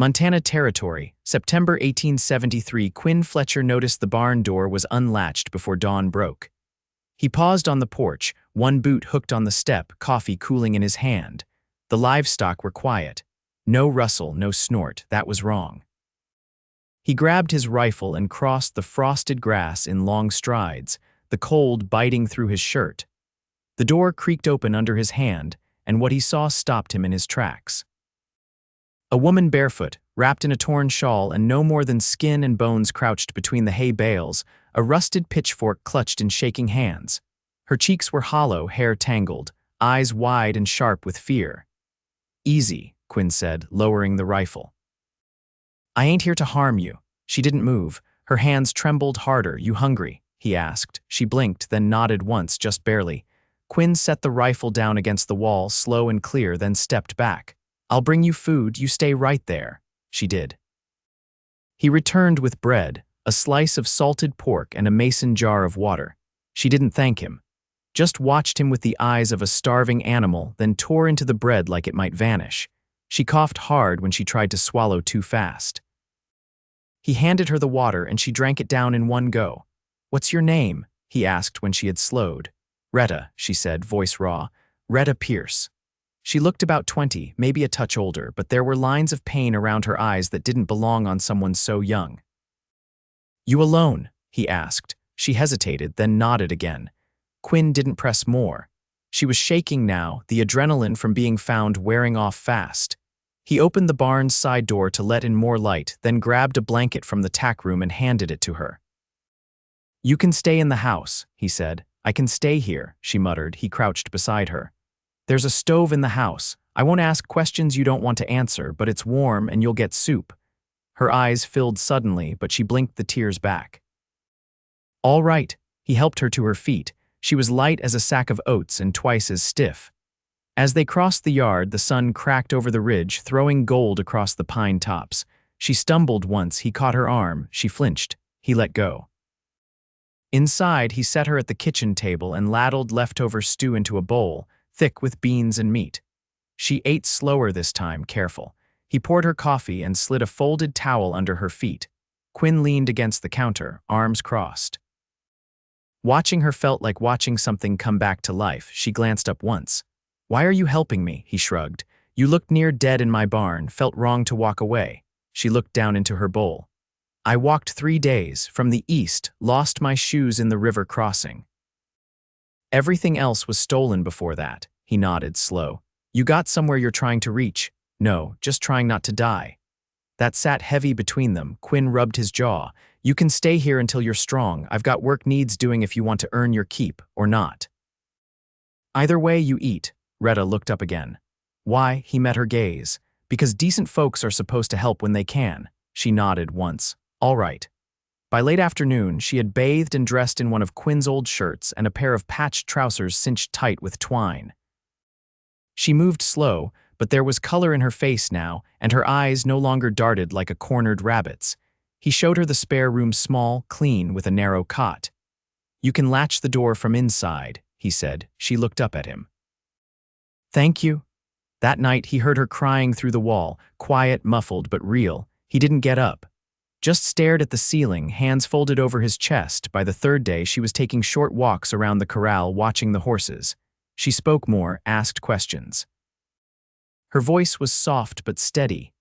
Montana Territory, September 1873. Quinn Fletcher noticed the barn door was unlatched before dawn broke. He paused on the porch, one boot hooked on the step, coffee cooling in his hand. The livestock were quiet. No rustle, no snort. That was wrong. He grabbed his rifle and crossed the frosted grass in long strides, the cold biting through his shirt. The door creaked open under his hand, and what he saw stopped him in his tracks. A woman barefoot, wrapped in a torn shawl and no more than skin and bones crouched between the hay bales, a rusted pitchfork clutched in shaking hands. Her cheeks were hollow, hair tangled, eyes wide and sharp with fear. "Easy," Quinn said, lowering the rifle. "I ain't here to harm you." She didn't move. Her hands trembled harder. "You hungry?" he asked. She blinked, then nodded once, just barely. Quinn set the rifle down against the wall, slow and clear, then stepped back. "I'll bring you food, you stay right there." She did. He returned with bread, a slice of salted pork and a mason jar of water. She didn't thank him. Just watched him with the eyes of a starving animal, then tore into the bread like it might vanish. She coughed hard when she tried to swallow too fast. He handed her the water and she drank it down in one go. "What's your name?" he asked when she had slowed. "Rhetta," she said, voice raw. "Rhetta Pierce." She looked about 20, maybe a touch older, but there were lines of pain around her eyes that didn't belong on someone so young. "You alone?" he asked. She hesitated, then nodded again. Quinn didn't press more. She was shaking now, the adrenaline from being found wearing off fast. He opened the barn's side door to let in more light, then grabbed a blanket from the tack room and handed it to her. "You can stay in the house," he said. "I can stay here," she muttered. He crouched beside her. "There's a stove in the house. I won't ask questions you don't want to answer, but it's warm and you'll get soup." Her eyes filled suddenly, but she blinked the tears back. "All right." He helped her to her feet. She was light as a sack of oats and twice as stiff. As they crossed the yard, the sun cracked over the ridge, throwing gold across the pine tops. She stumbled once. He caught her arm. She flinched. He let go. Inside, he set her at the kitchen table and ladled leftover stew into a bowl, thick with beans and meat. She ate slower this time, careful. He poured her coffee and slid a folded towel under her feet. Quinn leaned against the counter, arms crossed. Watching her felt like watching something come back to life. She glanced up once. "Why are you helping me?" he shrugged. "You looked near dead in my barn, felt wrong to walk away." She looked down into her bowl. "I walked 3 days, from the east, lost my shoes in the river crossing." "Everything else was stolen before that," he nodded, slow. "You got somewhere you're trying to reach." "No, just trying not to die." That sat heavy between them. Quinn rubbed his jaw. "You can stay here until you're strong. I've got work needs doing if you want to earn your keep, or not." "Either way, you eat." Rhetta looked up again. "Why?" He met her gaze. "Because decent folks are supposed to help when they can." She nodded once. "All right." By late afternoon, she had bathed and dressed in one of Quinn's old shirts and a pair of patched trousers cinched tight with twine. She moved slow, but there was color in her face now, and her eyes no longer darted like a cornered rabbit's. He showed her the spare room, small, clean, with a narrow cot. "You can latch the door from inside," he said. She looked up at him. "Thank you." That night, he heard her crying through the wall, quiet, muffled, but real. He didn't get up. Just stared at the ceiling, hands folded over his chest. By the third day, she was taking short walks around the corral, watching the horses. She spoke more, asked questions. Her voice was soft but steady.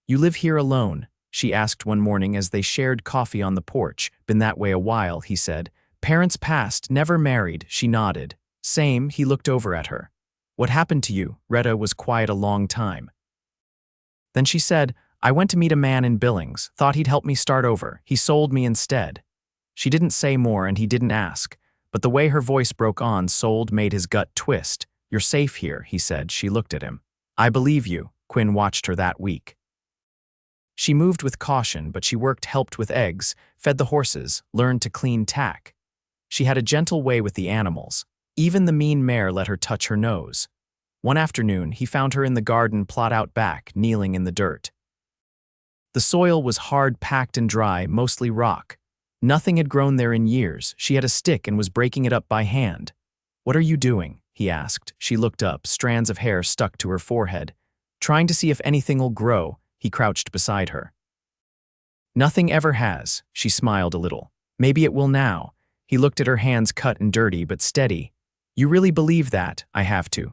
"You live here alone?" she asked one morning as they shared coffee on the porch. "Been that way a while," he said. "Parents passed, never married." She nodded. "Same." He looked over at her. "What happened to you?" Rhetta was quiet a long time. Then she said, "I went to meet a man in Billings, thought he'd help me start over. He sold me instead." She didn't say more and he didn't ask, but the way her voice broke on sold made his gut twist. "You're safe here," he said. She looked at him. "I believe you." Quinn watched her that week. She moved with caution, but she worked, helped with eggs, fed the horses, learned to clean tack. She had a gentle way with the animals. Even the mean mare let her touch her nose. One afternoon, he found her in the garden plot out back, kneeling in the dirt. The soil was hard, packed and dry, mostly rock. Nothing had grown there in years. She had a stick and was breaking it up by hand. "What are you doing?" he asked. She looked up, strands of hair stuck to her forehead. "Trying to see if anything'll grow." He crouched beside her. Nothing ever has, she smiled a little. Maybe it will now. He looked at her hands cut and dirty but steady. You really believe that, I have to.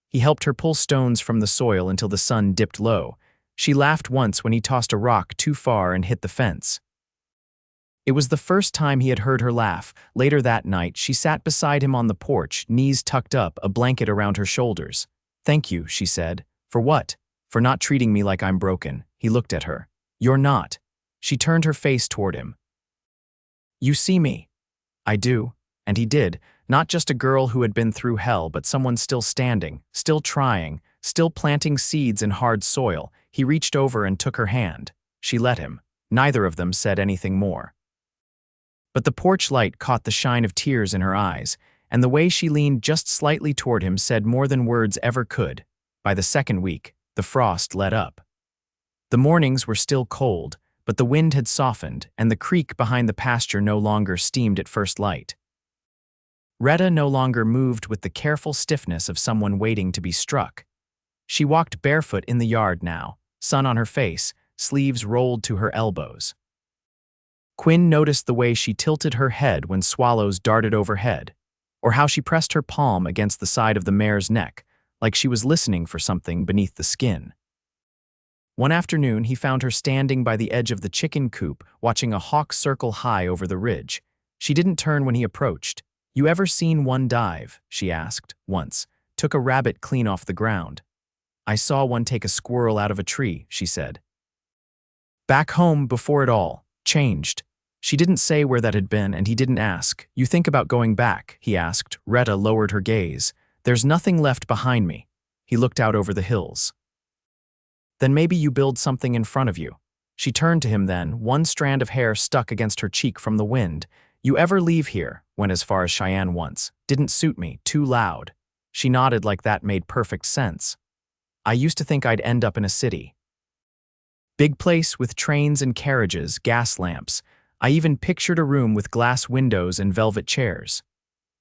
He helped her pull stones from the soil until the sun dipped low. She laughed once when he tossed a rock too far and hit the fence. It was the first time he had heard her laugh. Later that night, she sat beside him on the porch, knees tucked up, a blanket around her shoulders. Thank you, she said. For what? For not treating me like I'm broken. He looked at her. You're not. She turned her face toward him. You see me. I do. And he did. Not just a girl who had been through hell, but someone still standing, still trying, still planting seeds in hard soil. He reached over and took her hand. She let him. Neither of them said anything more. But the porch light caught the shine of tears in her eyes, and the way she leaned just slightly toward him said more than words ever could. By the second week, the frost let up. The mornings were still cold, but the wind had softened, and the creek behind the pasture no longer steamed at first light. Rhetta no longer moved with the careful stiffness of someone waiting to be struck. She walked barefoot in the yard now, sun on her face, sleeves rolled to her elbows. Quinn noticed the way she tilted her head when swallows darted overhead, or how she pressed her palm against the side of the mare's neck, like she was listening for something beneath the skin. One afternoon, he found her standing by the edge of the chicken coop, watching a hawk circle high over the ridge. She didn't turn when he approached. You ever seen one dive? She asked, once. Took a rabbit clean off the ground. I saw one take a squirrel out of a tree, she said. Back home before it all changed. She didn't say where that had been, and he didn't ask. You think about going back? He asked. Rhetta lowered her gaze. There's nothing left behind me. He looked out over the hills. Then maybe you build something in front of you. She turned to him then, one strand of hair stuck against her cheek from the wind. You ever leave here? Went as far as Cheyenne once. Didn't suit me, too loud. She nodded like that made perfect sense. I used to think I'd end up in a city. Big place with trains and carriages, gas lamps. I even pictured a room with glass windows and velvet chairs.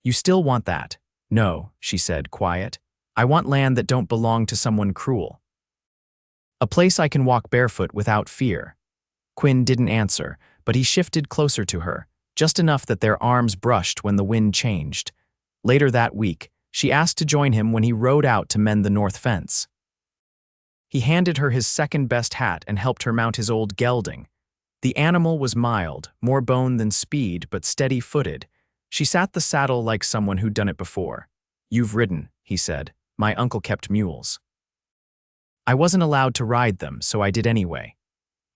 You still want that? No, she said, quiet. I want land that don't belong to someone cruel. A place I can walk barefoot without fear. Quinn didn't answer, but he shifted closer to her, just enough that their arms brushed when the wind changed. Later that week, she asked to join him when he rode out to mend the north fence. He handed her his second-best hat and helped her mount his old gelding. The animal was mild, more bone than speed, but steady-footed. She sat the saddle like someone who'd done it before. You've ridden, he said. My uncle kept mules. I wasn't allowed to ride them, so I did anyway.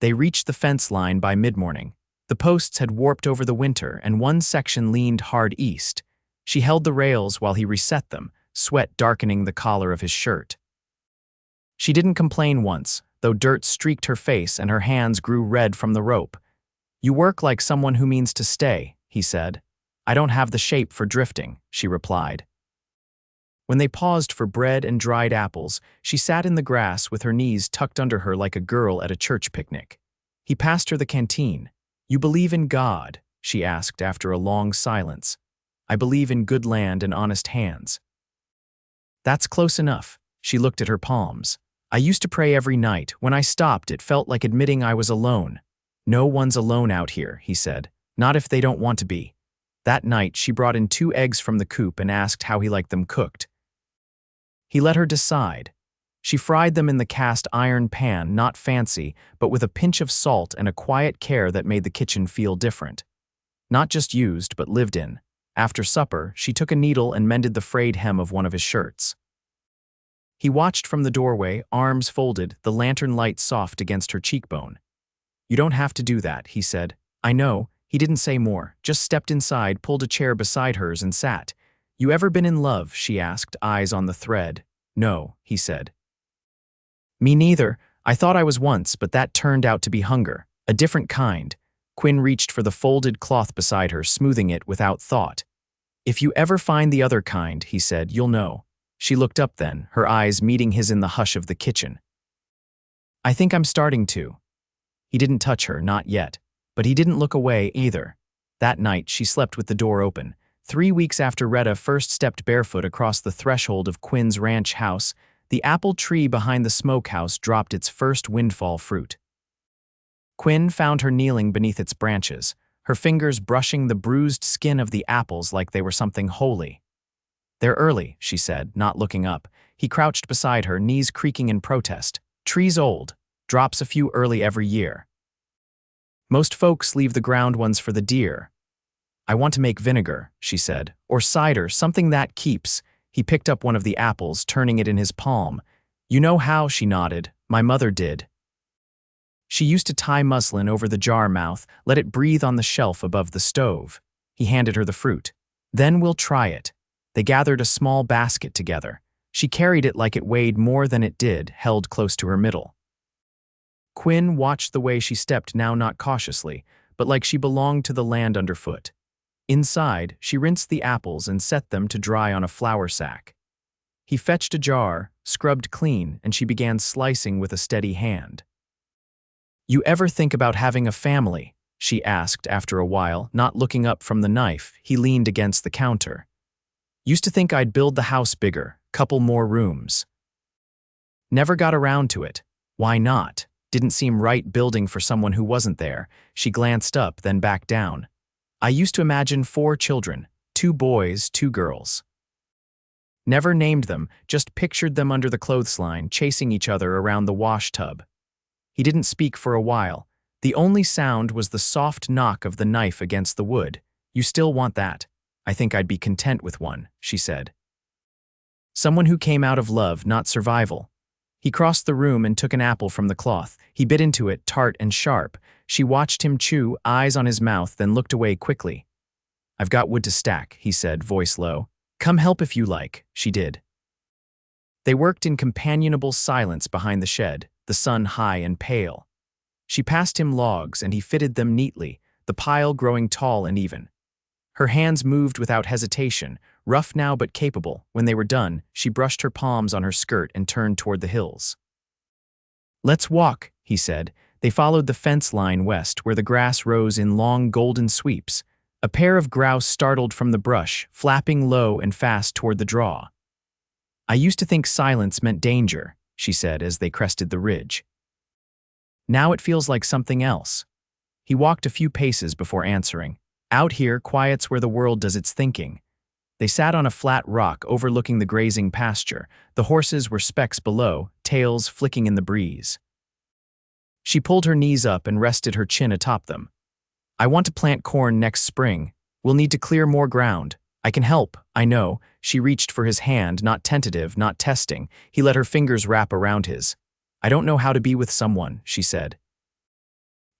They reached the fence line by mid-morning. The posts had warped over the winter, and one section leaned hard east. She held the rails while he reset them, sweat darkening the collar of his shirt. She didn't complain once, though dirt streaked her face and her hands grew red from the rope. You work like someone who means to stay, he said. I don't have the shape for drifting, she replied. When they paused for bread and dried apples, she sat in the grass with her knees tucked under her like a girl at a church picnic. He passed her the canteen. You believe in God? She asked after a long silence. I believe in good land and honest hands. That's close enough. She looked at her palms. I used to pray every night. When I stopped, it felt like admitting I was alone. No one's alone out here, he said. Not if they don't want to be. That night, she brought in 2 eggs from the coop and asked how he liked them cooked. He let her decide. She fried them in the cast iron pan, not fancy, but with a pinch of salt and a quiet care that made the kitchen feel different. Not just used, but lived in. After supper, she took a needle and mended the frayed hem of one of his shirts. He watched from the doorway, arms folded, the lantern light soft against her cheekbone. You don't have to do that, he said. I know. He didn't say more, just stepped inside, pulled a chair beside hers and sat. You ever been in love? She asked, eyes on the thread. No, he said. Me neither. I thought I was once, but that turned out to be hunger. A different kind. Quinn reached for the folded cloth beside her, smoothing it without thought. If you ever find the other kind, he said, you'll know. She looked up then, her eyes meeting his in the hush of the kitchen. I think I'm starting to. He didn't touch her, not yet. But he didn't look away either. That night, she slept with the door open. 3 weeks after Rhetta first stepped barefoot across the threshold of Quinn's ranch house, the apple tree behind the smokehouse dropped its first windfall fruit. Quinn found her kneeling beneath its branches, her fingers brushing the bruised skin of the apples like they were something holy. "They're early," she said, not looking up. He crouched beside her, knees creaking in protest. "Tree's old. Drops a few early every year. Most folks leave the ground ones for the deer." "I want to make vinegar," she said, "or cider, something that keeps." He picked up one of the apples, turning it in his palm. "You know how," she nodded. "My mother did. She used to tie muslin over the jar mouth, let it breathe on the shelf above the stove." He handed her the fruit. "Then we'll try it." They gathered a small basket together. She carried it like it weighed more than it did, held close to her middle. Quinn watched the way she stepped, now not cautiously, but like she belonged to the land underfoot. Inside, she rinsed the apples and set them to dry on a flour sack. He fetched a jar, scrubbed clean, and she began slicing with a steady hand. "You ever think about having a family?" she asked after a while, not looking up from the knife. He leaned against the counter. "Used to think I'd build the house bigger, couple more rooms. Never got around to it. Why not? Didn't seem right building for someone who wasn't there." She glanced up, then back down. "I used to imagine 4 children, 2 boys, 2 girls. Never named them, just pictured them under the clothesline, chasing each other around the wash tub." He didn't speak for a while. The only sound was the soft knock of the knife against the wood. "You still want that?" "I think I'd be content with one," she said. "Someone who came out of love, not survival." He crossed the room and took an apple from the cloth. He bit into it, tart and sharp. She watched him chew, eyes on his mouth, then looked away quickly. "I've got wood to stack," he said, voice low. "Come help if you like." She did. They worked in companionable silence behind the shed, the sun high and pale. She passed him logs, and he fitted them neatly, the pile growing tall and even. Her hands moved without hesitation, rough now but capable. When they were done, she brushed her palms on her skirt and turned toward the hills. "Let's walk," he said. They followed the fence line west, where the grass rose in long golden sweeps. A pair of grouse startled from the brush, flapping low and fast toward the draw. "I used to think silence meant danger," she said as they crested the ridge. "Now it feels like something else." He walked a few paces before answering. "Out here, quiet's where the world does its thinking." They sat on a flat rock overlooking the grazing pasture. The horses were specks below, tails flicking in the breeze. She pulled her knees up and rested her chin atop them. "I want to plant corn next spring. We'll need to clear more ground. I can help, I know." She reached for his hand, not tentative, not testing. He let her fingers wrap around his. "I don't know how to be with someone," she said.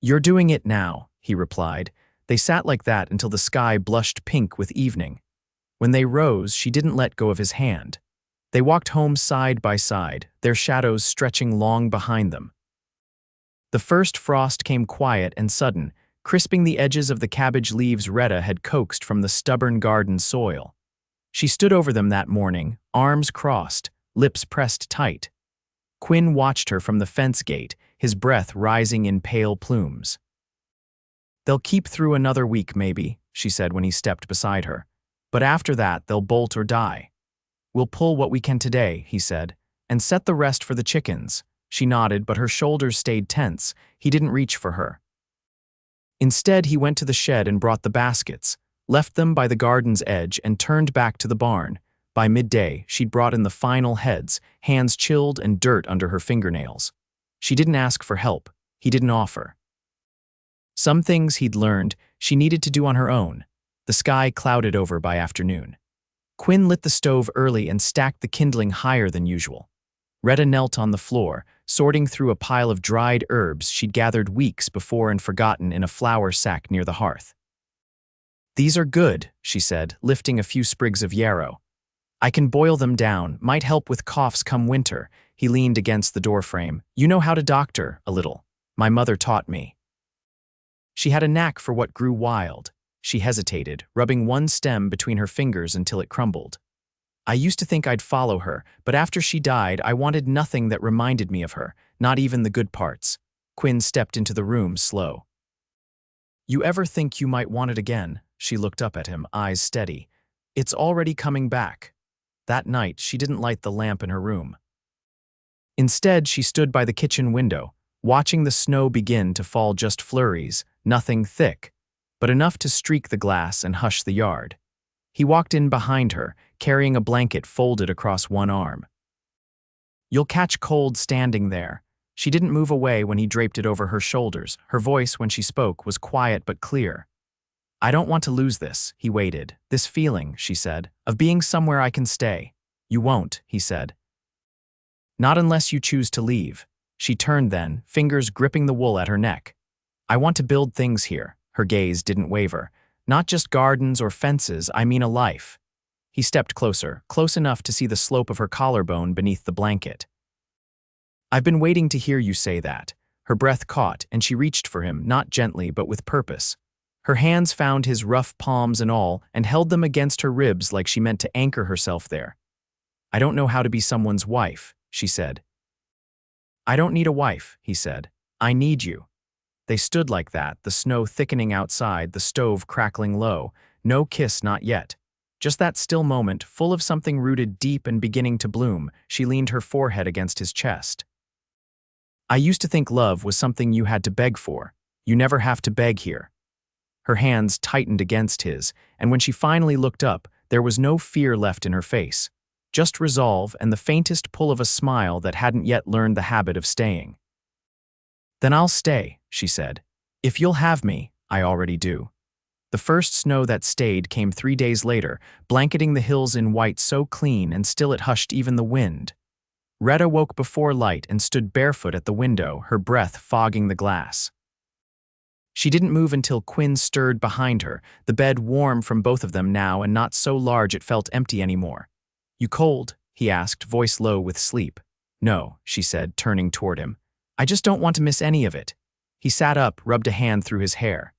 "You're doing it now," he replied. They sat like that until the sky blushed pink with evening. When they rose, she didn't let go of his hand. They walked home side by side, their shadows stretching long behind them. The first frost came quiet and sudden, crisping the edges of the cabbage leaves Rhetta had coaxed from the stubborn garden soil. She stood over them that morning, arms crossed, lips pressed tight. Quinn watched her from the fence gate, his breath rising in pale plumes. "They'll keep through another week maybe," she said when he stepped beside her. "But after that, they'll bolt or die. We'll pull what we can today," he said, "and set the rest for the chickens." She nodded, but her shoulders stayed tense. He didn't reach for her. Instead, he went to the shed and brought the baskets, left them by the garden's edge, and turned back to the barn. By midday, she'd brought in the final heads, hands chilled and dirt under her fingernails. She didn't ask for help. He didn't offer. Some things he'd learned she needed to do on her own. The sky clouded over by afternoon. Quinn lit the stove early and stacked the kindling higher than usual. Rhetta knelt on the floor, sorting through a pile of dried herbs she'd gathered weeks before and forgotten in a flour sack near the hearth. "These are good," she said, lifting a few sprigs of yarrow. "I can boil them down, might help with coughs come winter." He leaned against the doorframe. "You know how to doctor, a little. My mother taught me." She had a knack for what grew wild. She hesitated, rubbing one stem between her fingers until it crumbled. "I used to think I'd follow her, but after she died, I wanted nothing that reminded me of her, not even the good parts." Quinn stepped into the room, slow. "You ever think you might want it again?" She looked up at him, eyes steady. "It's already coming back." That night, she didn't light the lamp in her room. Instead, she stood by the kitchen window, watching the snow begin to fall, just flurries, nothing thick, but enough to streak the glass and hush the yard. He walked in behind her, carrying a blanket folded across one arm. "You'll catch cold standing there." She didn't move away when he draped it over her shoulders. Her voice, when she spoke, was quiet but clear. "I don't want to lose this," he waited. "This feeling," she said, "of being somewhere I can stay." "You won't," he said. "Not unless you choose to leave." She turned then, fingers gripping the wool at her neck. "I want to build things here." Her gaze didn't waver. "Not just gardens or fences, I mean a life." He stepped closer, close enough to see the slope of her collarbone beneath the blanket. "I've been waiting to hear you say that." Her breath caught, and she reached for him, not gently but with purpose. Her hands found his rough palms and all, and held them against her ribs like she meant to anchor herself there. "I don't know how to be someone's wife," she said. "I don't need a wife," he said. "I need you." They stood like that, the snow thickening outside, the stove crackling low. No kiss, not yet. Just that still moment, full of something rooted deep and beginning to bloom. She leaned her forehead against his chest. "I used to think love was something you had to beg for. You never have to beg here." Her hands tightened against his, and when she finally looked up, there was no fear left in her face. Just resolve and the faintest pull of a smile that hadn't yet learned the habit of staying. "Then I'll stay," she said. "If you'll have me, I already do." The first snow that stayed came 3 days later, blanketing the hills in white so clean and still it hushed even the wind. Rhetta woke before light and stood barefoot at the window, her breath fogging the glass. She didn't move until Quinn stirred behind her, the bed warm from both of them now and not so large it felt empty anymore. "You cold?" he asked, voice low with sleep. "No," she said, turning toward him. "I just don't want to miss any of it." He sat up, rubbed a hand through his hair.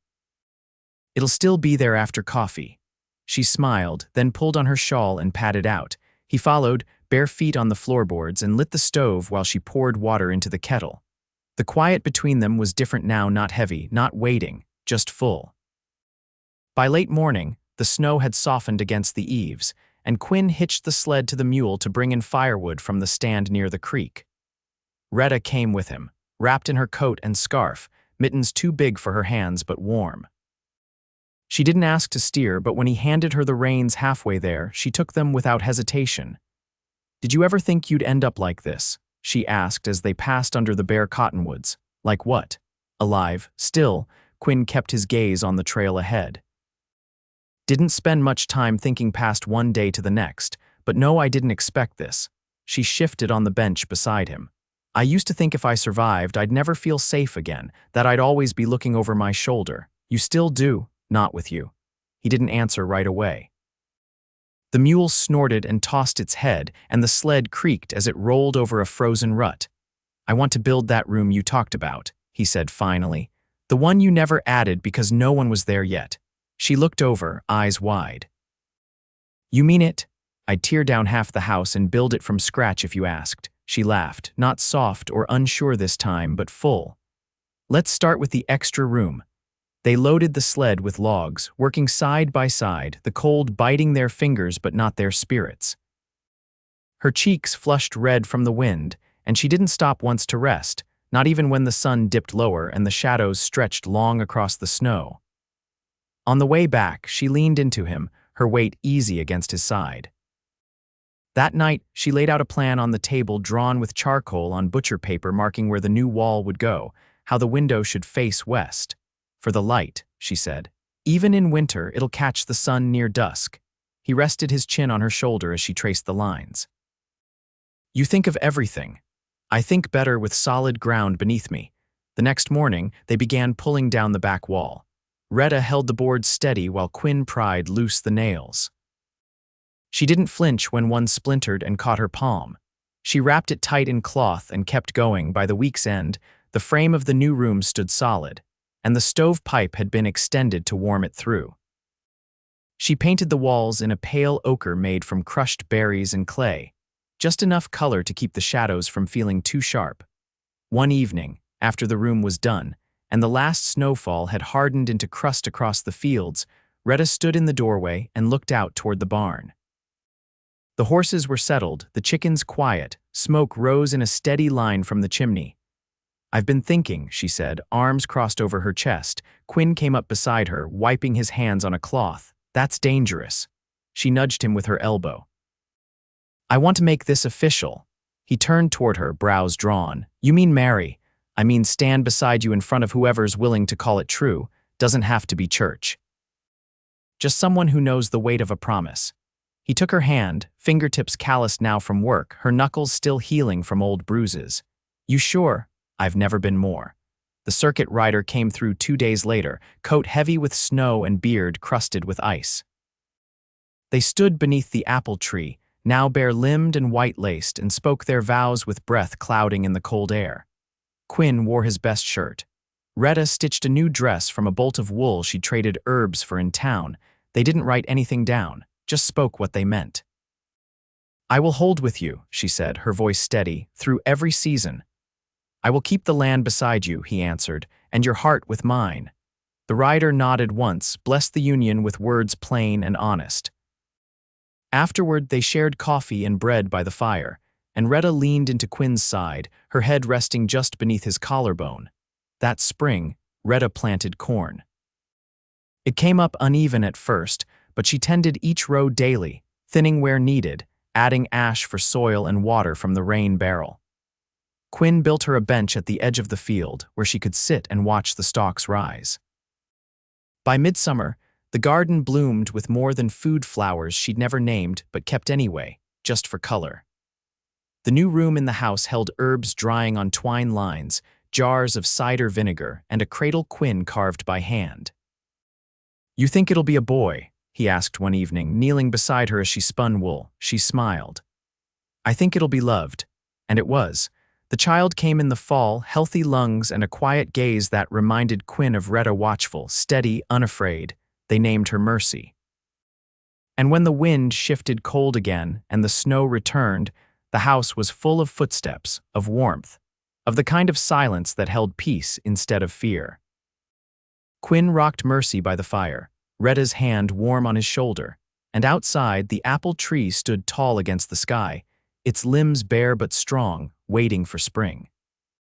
"It'll still be there after coffee." She smiled, then pulled on her shawl and padded out. He followed, bare feet on the floorboards, and lit the stove while she poured water into the kettle. The quiet between them was different now, not heavy, not waiting, just full. By late morning, the snow had softened against the eaves, and Quinn hitched the sled to the mule to bring in firewood from the stand near the creek. Rhetta came with him, wrapped in her coat and scarf, mittens too big for her hands but warm. She didn't ask to steer, but when he handed her the reins halfway there, she took them without hesitation. "Did you ever think you'd end up like this?" she asked as they passed under the bare cottonwoods. "Like what?" "Alive, still." Quinn kept his gaze on the trail ahead. "Didn't spend much time thinking past one day to the next, but no, I didn't expect this." She shifted on the bench beside him. "I used to think if I survived, I'd never feel safe again, that I'd always be looking over my shoulder." "You still do." "Not with you." He didn't answer right away. The mule snorted and tossed its head, and the sled creaked as it rolled over a frozen rut. "I want to build that room you talked about," he said finally. "The one you never added because no one was there yet." She looked over, eyes wide. "You mean it?" "I'd tear down half the house and build it from scratch if you asked." She laughed, not soft or unsure this time, but full. "Let's start with the extra room." They loaded the sled with logs, working side by side, the cold biting their fingers but not their spirits. Her cheeks flushed red from the wind, and she didn't stop once to rest, not even when the sun dipped lower and the shadows stretched long across the snow. On the way back, she leaned into him, her weight easy against his side. That night, she laid out a plan on the table drawn with charcoal on butcher paper marking where the new wall would go, how the window should face west. "For the light," she said. "Even in winter, it'll catch the sun near dusk." He rested his chin on her shoulder as she traced the lines. "You think of everything." "I think better with solid ground beneath me." The next morning, they began pulling down the back wall. Rhetta held the boards steady while Quinn pried loose the nails. She didn't flinch when one splintered and caught her palm. She wrapped it tight in cloth and kept going. By the week's end, the frame of the new room stood solid, and the stovepipe had been extended to warm it through. She painted the walls in a pale ochre made from crushed berries and clay, just enough color to keep the shadows from feeling too sharp. One evening, after the room was done, and the last snowfall had hardened into crust across the fields, Rhetta stood in the doorway and looked out toward the barn. The horses were settled, the chickens quiet, smoke rose in a steady line from the chimney. "I've been thinking," she said, arms crossed over her chest. Quinn came up beside her, wiping his hands on a cloth. "That's dangerous." She nudged him with her elbow. "I want to make this official." He turned toward her, brows drawn. "You mean marry? I mean stand beside you in front of whoever's willing to call it true. Doesn't have to be church. Just someone who knows the weight of a promise." He took her hand, fingertips calloused now from work, her knuckles still healing from old bruises. "You sure?" "I've never been more." The circuit rider came through 2 days later, coat heavy with snow and beard crusted with ice. They stood beneath the apple tree, now bare-limbed and white-laced, and spoke their vows with breath clouding in the cold air. Quinn wore his best shirt. Rhetta stitched a new dress from a bolt of wool she'd traded herbs for in town. They didn't write anything down, just spoke what they meant. "I will hold with you," she said, her voice steady, "through every season." "I will keep the land beside you," he answered, "and your heart with mine." The rider nodded once, blessed the union with words plain and honest. Afterward, they shared coffee and bread by the fire, and Rhetta leaned into Quinn's side, her head resting just beneath his collarbone. That spring, Rhetta planted corn. It came up uneven at first, but she tended each row daily, thinning where needed, adding ash for soil and water from the rain barrel. Quinn built her a bench at the edge of the field where she could sit and watch the stalks rise. By midsummer, the garden bloomed with more than food flowers she'd never named but kept anyway, just for color. The new room in the house held herbs drying on twine lines, jars of cider vinegar, and a cradle Quinn carved by hand. "You think it'll be a boy?" he asked one evening, kneeling beside her as she spun wool. She smiled. "I think it'll be loved." And it was. The child came in the fall, healthy lungs and a quiet gaze that reminded Quinn of Rhetta, watchful, steady, unafraid. They named her Mercy. And when the wind shifted cold again and the snow returned, the house was full of footsteps, of warmth, of the kind of silence that held peace instead of fear. Quinn rocked Mercy by the fire, Rhetta's hand warm on his shoulder, and outside the apple tree stood tall against the sky, its limbs bare but strong, waiting for spring.